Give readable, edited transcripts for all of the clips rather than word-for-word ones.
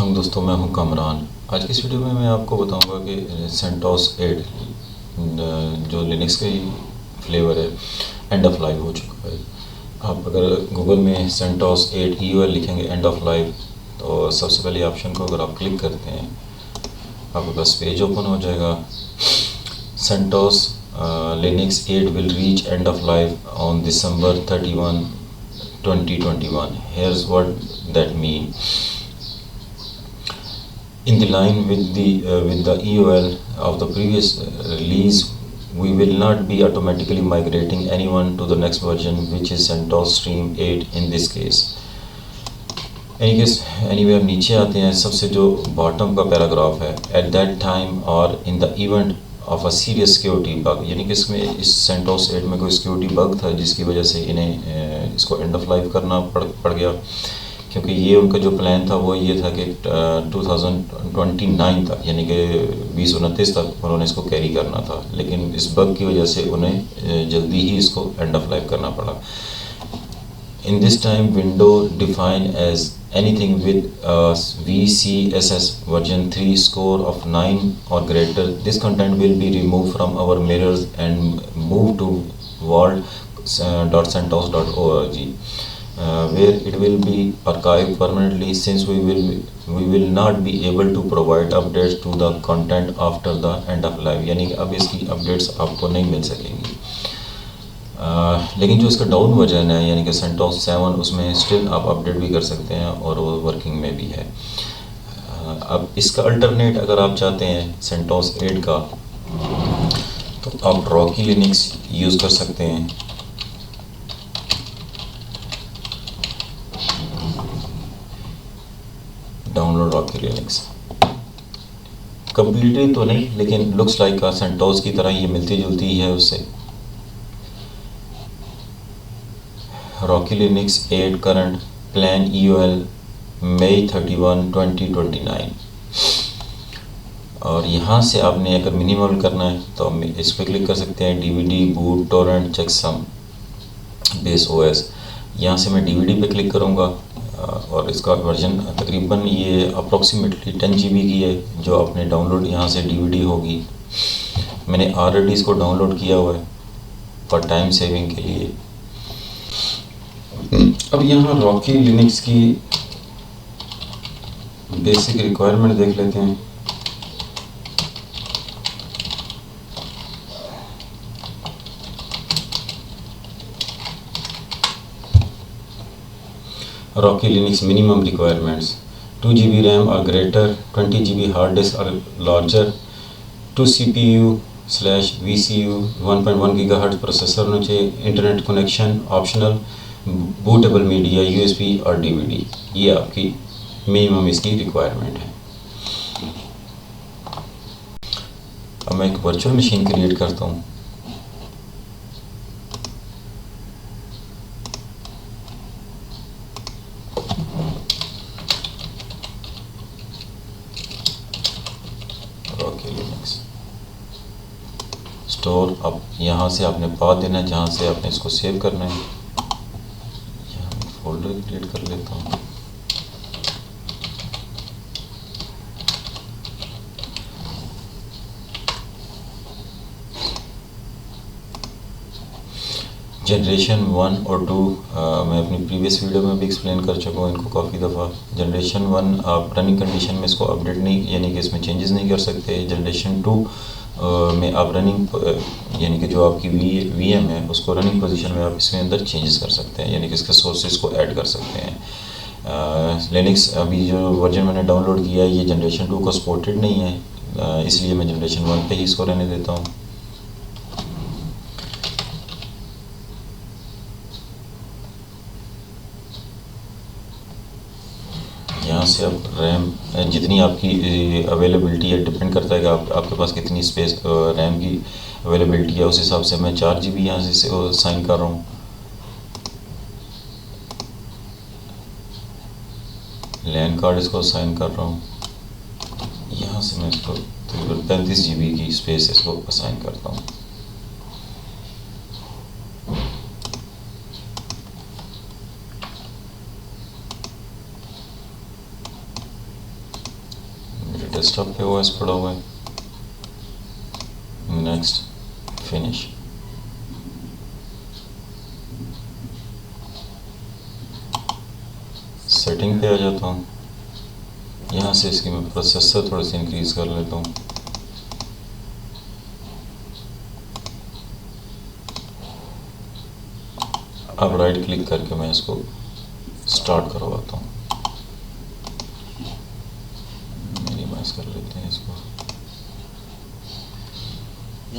हम दोस्तों, मैं हूं कमरान। आज की इस वीडियो में मैं आपको बताऊंगा कि सेंटोस 8 जो लिनक्स का ही फ्लेवर है, एंड ऑफ लाइफ हो चुका है। आप अगर गूगल में सेंटोस 8 EUL लिखेंगे एंड ऑफ लाइफ, तो सबसे पहले ऑप्शन को अगर आप क्लिक करते हैं आपके पास पेज ओपन हो जाएगा। CentOS Linux 8 will reach end of life on December 31, 2021. Here's what that mean. In the line with the EOL of the previous release, we will not be automatically migrating anyone to the next version, which is CentOS Stream 8 in this case. Anyway, अब नीचे आते हैं। सबसे जो bottom का paragraph है, at that time और in the event of a serious security bug, यानी कि इसमें इस सेंटोस 8 में कोई सिक्योरिटी बग था जिसकी वजह से इन्हें इसको एंड ऑफ लाइफ करना पड़ गया। क्योंकि ये उनका जो प्लान था वो ये था कि 2029 तक, यानी कि 2029 तक उन्होंने इसको कैरी करना था, लेकिन इस बग की वजह से उन्हें जल्दी ही इसको एंड ऑफ लाइफ करना पड़ा। In this time window define as anything with VCSS version 3 score of 9 or greater. This content will be removed from our mirrors and moved to vault.centos.org, where it will be archived permanently, since we will not be able to provide updates to the content after the end of life. यानी कि अब इसकी updates आपको नहीं मिल सकेंगी। लेकिन जो इसका डाउन वर्जन है, यानी कि सेंटोस 7, उसमें स्टिल आप अपडेट भी कर सकते हैं और वो वर्किंग में भी है। अब इसका अल्टरनेट अगर आप चाहते हैं सेंटोस 8 का, तो आप रॉकी लिनक्स यूज़ कर सकते हैं। डाउनलोड रॉकी लिनक्स कम्प्लीटली तो नहीं, लेकिन लुक्स लाइक का सेंटोस की तरह ये मिलती जुलती है उससे। Rocky Linux 8 current plan EOL May 31, 2029। और यहाँ से आपने अगर मिनिमल करना है तो इस पर क्लिक कर सकते हैं। DVD boot Torrent checksum base OS, यहाँ से मैं DVD पे क्लिक करूँगा और इसका वर्जन तकरीबन ये अप्रॉक्सीमेटली 10 GB की है जो आपने डाउनलोड यहाँ से DVD होगी। मैंने ऑलरेडी इसको डाउनलोड किया हुआ है फॉर टाइम सेविंग के लिए। अब यहाँ रॉकी लिनक्स की बेसिक रिक्वायरमेंट देख लेते हैं। Rocky Linux minimum requirements: 2 GB RAM और ग्रेटर, 20 GB हार्ड डिस्क और लार्जर, 2 CPU/VCU, 1.1 GHz प्रोसेसर होना चाहिए, internet connection optional, bootable media USB और DVD। ये आपकी मिनिमम इसकी रिक्वायरमेंट है। अब मैं एक वर्चुअल मशीन क्रिएट करता हूँ। Rocky Linux store. अब यहाँ से आपने पाथ देना है जहाँ से आपने इसको सेव करना है। फोल्डर क्रिएट कर लेता हूँ। जनरेशन 1 और 2 मैं अपनी प्रीवियस वीडियो में भी एक्सप्लेन कर चुका हूँ इनको काफ़ी दफ़ा। जनरेशन 1 आप रनिंग कंडीशन में इसको अपडेट नहीं, यानी कि इसमें चेंजेस नहीं कर सकते। जनरेशन 2 में आप रनिंग, यानी कि जो आपकी VM है उसको रनिंग पोजीशन में आप इसमें अंदर चेंजेस कर सकते हैं, यानी कि इसके सोर्सेज को ऐड कर सकते हैं। लिनक्स अभी जो वर्जन मैंने डाउनलोड किया है ये जनरेशन 2 को सपोर्टेड नहीं है, इसलिए मैं जनरेशन 1 पे ही इसको रहने देता हूँ। यहाँ से आप रैम जितनी आपकी अवेलेबिलिटी है, डिपेंड करता है कि आपके पास कितनी स्पेस रैम की अवेलेबिलिटी है, उस हिसाब से मैं 4 GB यहाँ से साइन कर रहा हूँ। लैन कार्ड इसको साइन कर रहा हूँ। यहाँ से मैं इसको तकरीबन 35 GB की स्पेस इसको असाइन करता हूँ। डेस्कटॉप पे ओएस पड़ा हुआ है। Next, finish. सेटिंग पे आ जाता हूँ। यहाँ से इसकी मैं प्रोसेसर थोड़ी सी इंक्रीज कर लेता हूँ। अब राइट क्लिक करके मैं इसको स्टार्ट करवाता हूँ। मिनिमाइज कर लेते हैं इसको।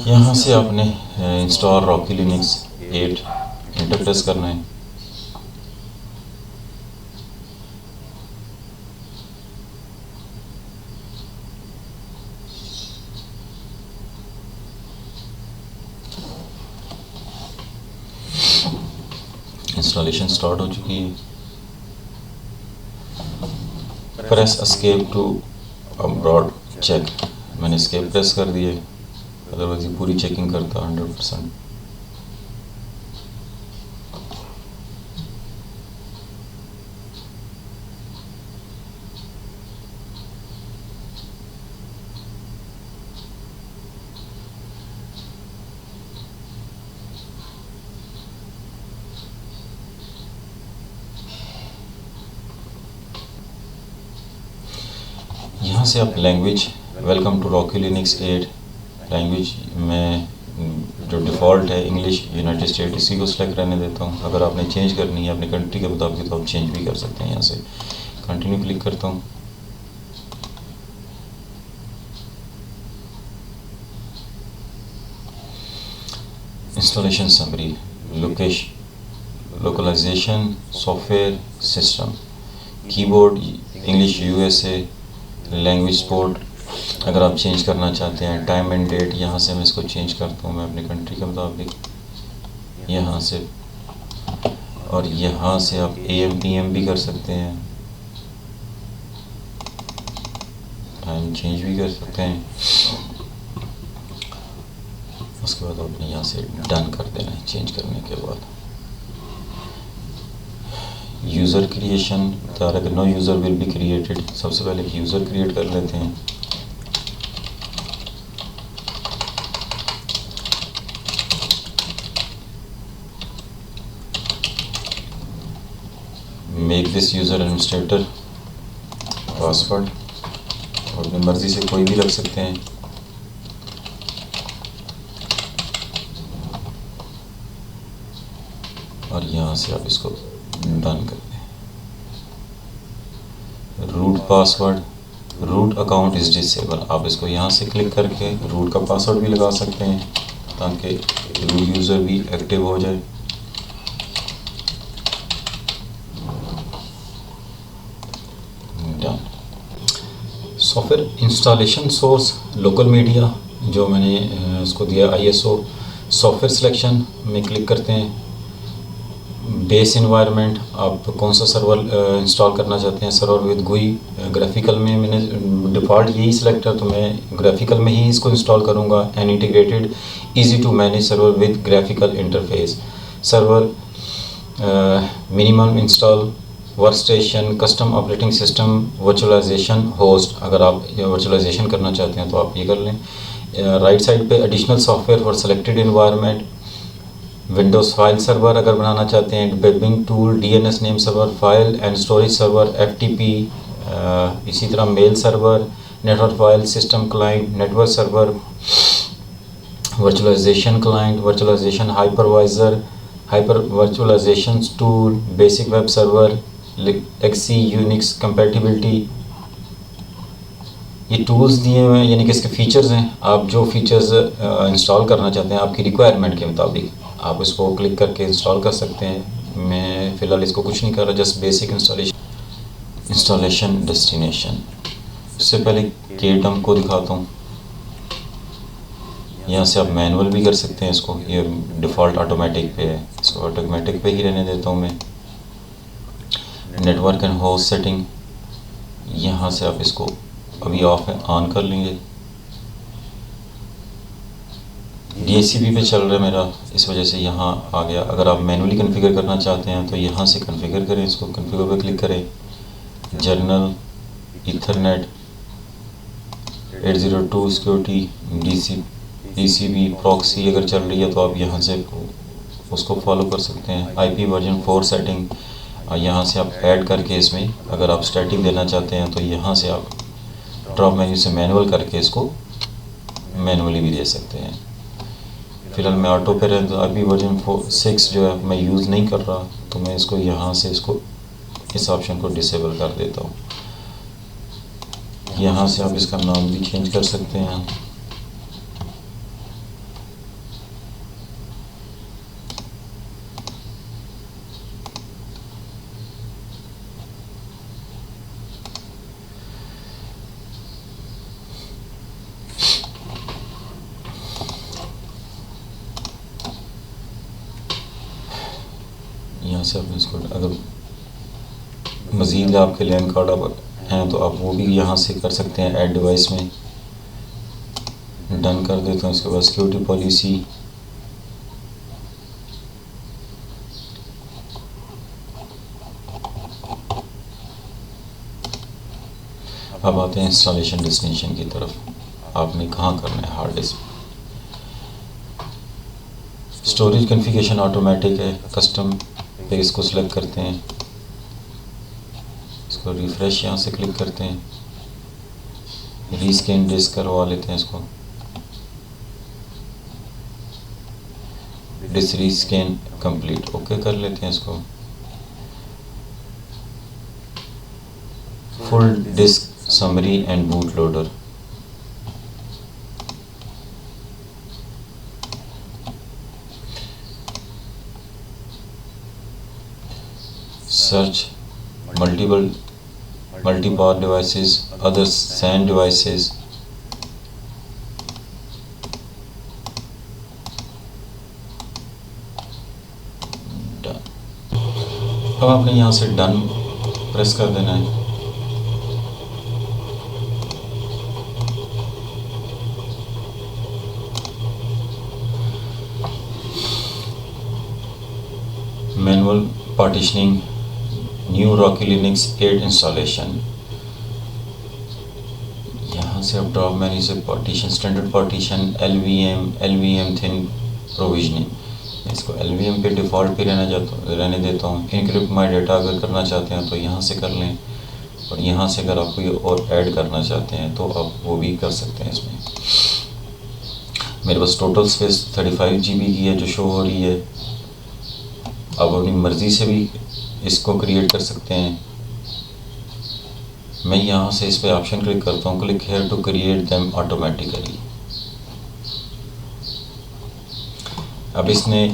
यहाँ से आपने install Rocky Linux 8 enter press करना है। इंस्टॉलेशन स्टार्ट हो चुकी है। Press escape to abort check. मैंने एस्केप प्रेस कर दिए, अदरवाइज ये पूरी चेकिंग करता 100%। यहाँ से आप language, welcome to Rocky Linux 8 language में जो डिफ़ॉल्ट है इंग्लिश यूनाइटेड स्टेट, इसी को सिलेक्ट रहने देता हूँ। अगर आपने चेंज करनी है अपनी कंट्री के मुताबिक तो आप चेंज भी कर सकते हैं। यहाँ से कंटिन्यू क्लिक करता हूँ। Installation summary, localization, software system, keyboard English USA, language support अगर आप चेंज करना चाहते हैं। टाइम एंड डेट, यहाँ से मैं इसको चेंज करता हूँ मैं अपनी कंट्री के मुताबिक यहाँ से। और यहाँ से आप AM PM भी कर सकते हैं, टाइम चेंज भी कर सकते हैं। उसके बाद आपने यहाँ से डन कर देना है चेंज करने के बाद। यूज़र क्रिएशन बता रहा है कि no user will be created. सबसे पहले एक यूज़र क्रिएट कर लेते हैं। Make this user administrator, password और अपनी मर्ज़ी से कोई भी रख सकते हैं। और यहाँ से आप इसको डन कर दें। Root password, root account is disable. आप इसको यहाँ से क्लिक करके रूट का पासवर्ड भी लगा सकते हैं ताकि रूट यूज़र भी एक्टिव हो जाए। Done. Software installation source, local media जो मैंने उसको दिया ISO। सॉफ्टवेयर सिलेक्शन में क्लिक करते हैं। बेस इन्वायरमेंट, आप कौन सा सर्वर इंस्टॉल करना चाहते हैं। सर्वर विद GUI, ग्राफिकल में मैंने डिफ़ॉल्ट यही सिलेक्ट है तो मैं ग्राफिकल में ही इसको इंस्टॉल करूँगा। And integrated, easy to manage server with graphical interface. Server minimum install, work station, custom operating system, virtualization host. अगर आप वर्चुअलाइजेशन करना चाहते हैं तो आप ये कर लें। राइट साइड पे additional software for selected environment, windows file server अगर बनाना चाहते हैं, webbing tool, DNS name server, file and storage server, FTP, इसी तरह mail server, network file system client, network server, virtualization client, virtualization hypervisor, hyper virtualization tool, basic web server, XC Unix compatibility. ये tools दिए हुए हैं यानी कि इसके features हैं। आप जो फीचर्स इंस्टॉल करना चाहते हैं आपकी रिक्वायरमेंट के मुताबिक आप इसको क्लिक करके इंस्टॉल कर सकते हैं। मैं फ़िलहाल इसको कुछ नहीं कर रहा, जस्ट बेसिक इंस्टॉलेशन डेस्टिनेशन। इससे पहले KTUM को दिखाता हूँ। यहाँ से आप मैनुअल भी कर सकते हैं इसको, ये डिफ़ॉल्ट ऑटोमेटिक पे है, इसको ऑटोमेटिक पे ही रहने देता हूँ मैं। नेटवर्क एंड होस्ट सेटिंग, यहाँ से आप इसको अभी ऑफ है, ऑन कर लेंगे। DHCP पे चल रहा है मेरा, इस वजह से यहाँ आ गया। अगर आप मैनुअली कॉन्फ़िगर करना चाहते हैं तो यहाँ से कॉन्फ़िगर करें, इसको कॉन्फ़िगर पे क्लिक करें। Journal, Ethernet, 802 security DCP proxy अगर चल रही है तो आप यहाँ से उसको फॉलो कर सकते हैं। IP वर्जन 4 सेटिंग यहाँ से आप ऐड करके इसमें अगर आप स्टैटिक देना चाहते हैं तो यहाँ से आप ड्रॉप मेन्यू से मैनुअल करके इसको मैनुअली भी दे सकते हैं। फिलहाल मैं ऑटो पे रहता हूँ। IP वर्जन 6 जो है मैं यूज़ नहीं कर रहा, तो मैं इसको यहाँ से इस ऑप्शन को डिसेबल कर देता हूँ। यहाँ से आप इसका नाम भी चेंज कर सकते हैं। यहाँ से आप इसको अगर मज़ीद आपके लैंड कार्ड हैं तो आप वो भी यहाँ से कर सकते हैं। ऐड डिवाइस में डन कर देता हूँ। इसके बाद सिक्योरिटी पॉलिसी, अब आते हैं इंस्टॉलेशन डेस्टिनेशन की तरफ। आपने कहाँ करना है? Hard disk. Storage configuration automatic है, कस्टम पे इसको सिलेक्ट करते हैं। इसको रिफ्रेश यहाँ से क्लिक करते हैं। रीस्कैन डिस्क करवा लेते हैं इसको। डिस्क रीस्कैन कंप्लीट, ओके कर लेते हैं इसको। Full disk summary and boot loader, search multi-power devices, other SAN devices, done. अब आपने यहाँ से डन प्रेस कर देना है। Manual partitioning, new Rocky Linux 8 installation. यहाँ से आप ड्रॉप मेन्यू से partition, standard partition, LVM thin provisioning. मैं इसको LVM पे डिफ़ॉल्ट पे रहने देता हूँ। इनक्रिप्ट माई डेटा अगर करना चाहते हैं तो यहाँ से कर लें, और यहाँ से अगर आप कोई और ऐड करना चाहते हैं तो आप वो भी कर सकते हैं। इसमें मेरे पास टोटल स्पेस 35 GB की है जो शो हो रही है। आप अपनी मर्ज़ी से भी इसको क्रिएट कर सकते हैं। मैं यहाँ से इस पे ऑप्शन क्लिक करता हूँ, click here to create them automatically. अब इसने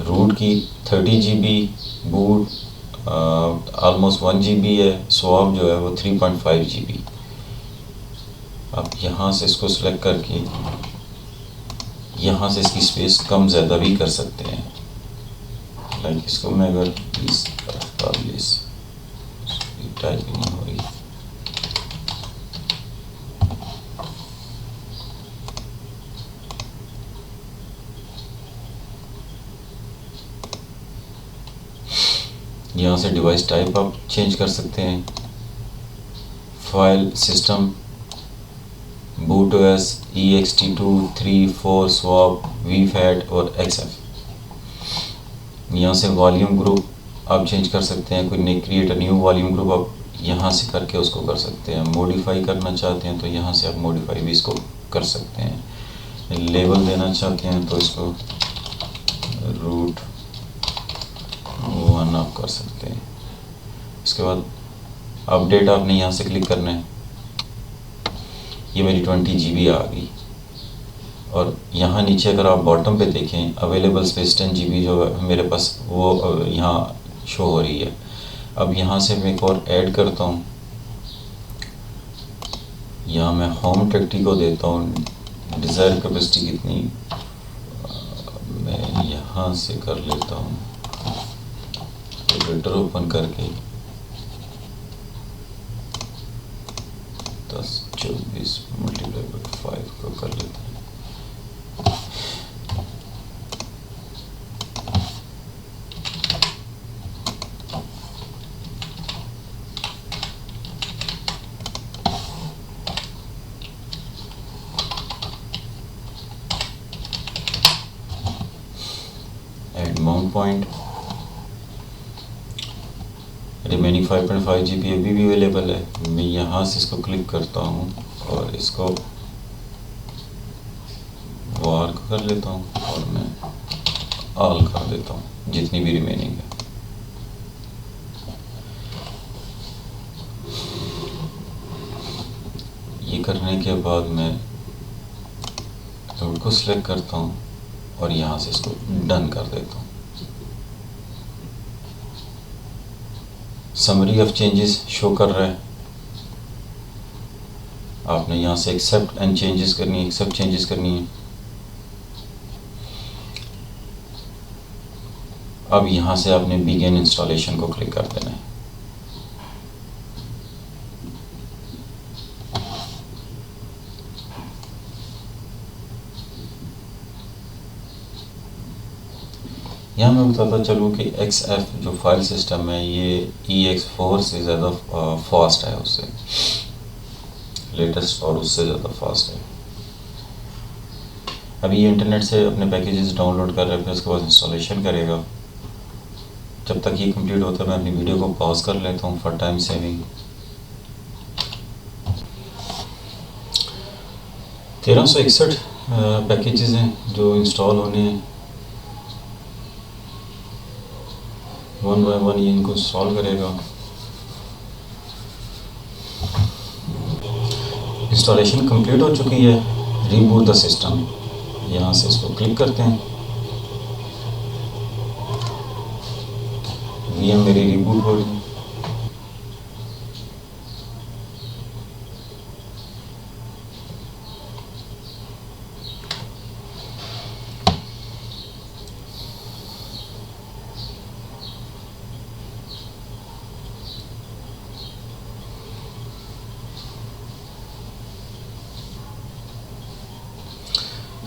रूट की 30 GB, बूट ऑलमोस्ट 1 GB है, स्वैप जो है वो 3.5 GB। अब यहाँ से इसको सिलेक्ट करके यहाँ से इसकी स्पेस कम ज़्यादा भी कर सकते हैं। लाइक इसको मैं अगर 20 टाइप नहीं हो रही, यहाँ से डिवाइस टाइप आप चेंज कर सकते हैं। File system, boot OS, ext2, 3, 4, swap, vfat और xf। यहाँ से वॉल्यूम ग्रुप आप चेंज कर सकते हैं। कोई नई क्रिएट न्यू वॉल्यूम ग्रुप आप यहाँ से करके उसको कर सकते हैं। मॉडिफाई करना चाहते हैं तो यहाँ से आप मॉडिफाई भी इसको कर सकते हैं। लेबल देना चाहते हैं तो इसको रूट 1 आप कर सकते हैं। इसके बाद अपडेट आपने यहाँ से क्लिक करना है। ये मेरी 20 GB आ गई। और यहाँ नीचे अगर आप बॉटम पे देखें, अवेलेबल स्पेस 10 GB जो है मेरे पास वो यहाँ शो हो रही है। अब यहाँ से मैं एक और ऐड करता हूँ। यहाँ मैं होम डायरेक्टरी को देता हूँ डिज़ायर कैपेसिटी कितनी, मैं यहाँ से कर लेता हूँ। एडिटर ओपन करके 1024 मल्टीप्लाई बाय 5 को कर लेते हैं। पॉइंट, रिमेनिंग 5.5 GB अभी भी अवेलेबल है। मैं यहाँ से इसको क्लिक करता हूँ और इसको वार कर लेता हूँ और मैं ऑल कर देता हूँ जितनी भी रिमेनिंग है। ये करने के बाद मैं रूट को सिलेक्ट करता हूँ और यहाँ से इसको डन कर देता हूँ। समरी ऑफ चेंजेस शो कर रहा है। आपने यहाँ से एक्सेप्ट एंड चेंजेस करनी है, एक्सेप्ट चेंजेस करनी है। अब यहाँ से आपने बिगिन इंस्टॉलेशन को क्लिक कर देना है। यहाँ मैं बताता चलूँ कि XF जो फाइल सिस्टम है ये EX4 से ज़्यादा फास्ट है, उससे लेटेस्ट और उससे ज़्यादा फास्ट है। अभी ये इंटरनेट से अपने पैकेजेस डाउनलोड कर रहे हैं, फिर उसके बाद इंस्टॉलेशन करेगा। जब तक ये कंप्लीट होता है मैं अपनी वीडियो को पॉज कर लेता हूँ फॉर टाइम सेविंग। 1361 पैकेजेस हैं जो इंस्टॉल होने हैं। वन बाय वन ये इनको इंस्टॉल करेगा। इंस्टॉलेशन कंप्लीट हो चुकी है। रीबूट द सिस्टम, यहाँ से इसको क्लिक करते हैं। VM मेरी रीबूट हो रही है।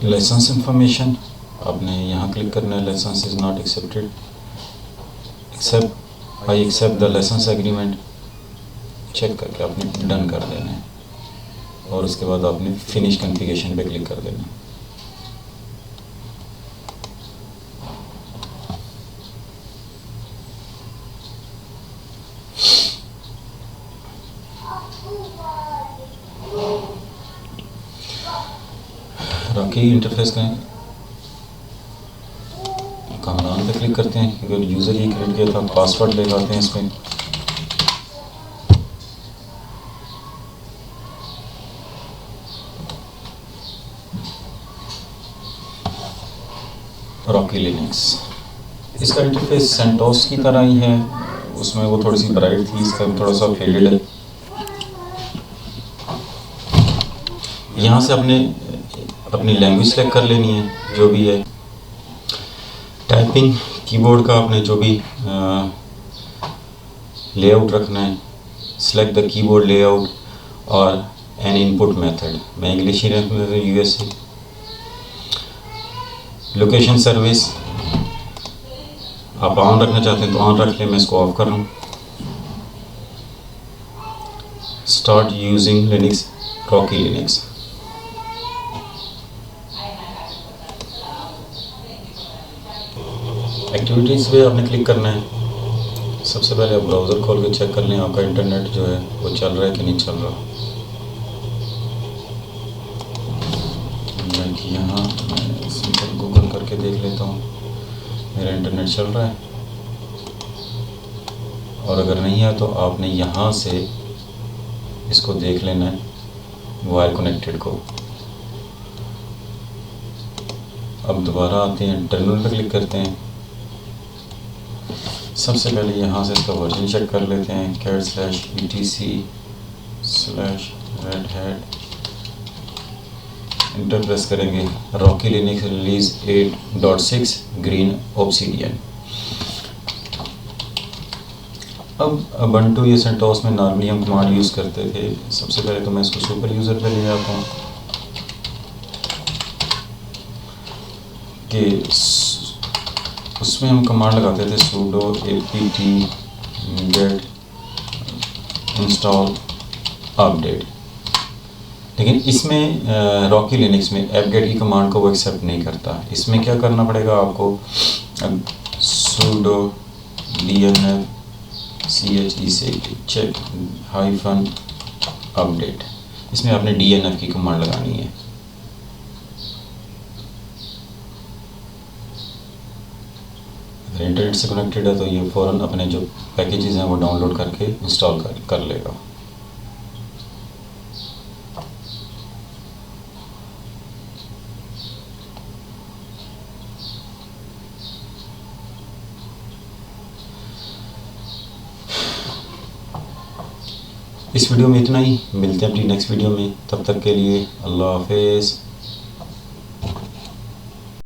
लाइसेंस इंफॉर्मेशन आपने यहाँ क्लिक करना है। License is not accepted, accept I accept the license agreement check करके आपने डन कर देना है और उसके बाद आपने फिनिश कॉन्फ़िगरेशन पे क्लिक कर देना है। रॉकी इंटरफेस का कमांड पे क्लिक करते हैं क्योंकि यूज़र ये क्रिएट किया था। पासवर्ड ले जाते हैं इसमें। रॉकी लिनक्स, इसका इंटरफेस सेंटोस की तरह ही है। उसमें वो थोड़ी सी ब्राइट थी, इसका थोड़ा सा फेडेड है। यहाँ से अपनी लैंग्वेज सेलेक्ट कर लेनी है जो भी है। टाइपिंग कीबोर्ड का आपने जो भी लेआउट रखना है, सेलेक्ट द कीबोर्ड लेआउट और एन इनपुट मेथड। मैं इंग्लिश ही रखूँगा तो USA। लोकेशन सर्विस आप ऑन रखना चाहते हैं तो ऑन रख लें, मैं इसको ऑफ कर रहा हूँ। Start using Linux, Rocky Linux. Activities पे आपने क्लिक करना है। सबसे पहले आप ब्राउज़र खोल के चेक कर लें आपका इंटरनेट जो है वो चल रहा है कि नहीं चल रहा। यहाँ मैं सिंपल गूगल करके देख लेता हूँ मेरा इंटरनेट चल रहा है, और अगर नहीं है तो आपने यहाँ से इसको देख लेना है वायर कनेक्टेड को। अब दोबारा आते हैं, टर्मिनल पर क्लिक करते हैं। सबसे पहले यहाँ से इसका वर्जन चेक कर लेते हैं। cat/etc/redhat इंटर प्रेस करेंगे। Rocky Linux release 8.6 green obsidian. अब ubuntu या सेंटोस में नॉर्मली हम कमांड यूज़ करते थे। सबसे पहले तो मैं इसको सुपर यूज़र पे ले जाता हूँ कि उसमें हम कमांड लगाते थे sudo apt get install update। लेकिन इसमें रॉकी लिनक्स में apt-get की कमांड को वो एक्सेप्ट नहीं करता। इसमें क्या करना पड़ेगा आपको, sudo dnf check hyphen update। इसमें आपने dnf की कमांड लगानी है। अगर इंटरनेट से कनेक्टेड है तो ये फ़ौरन अपने जो पैकेजेस हैं वो डाउनलोड करके इंस्टॉल कर लेगा। इस वीडियो में इतना ही, मिलते हैं अपनी नेक्स्ट वीडियो में, तब तक के लिए अल्लाह हाफिज़।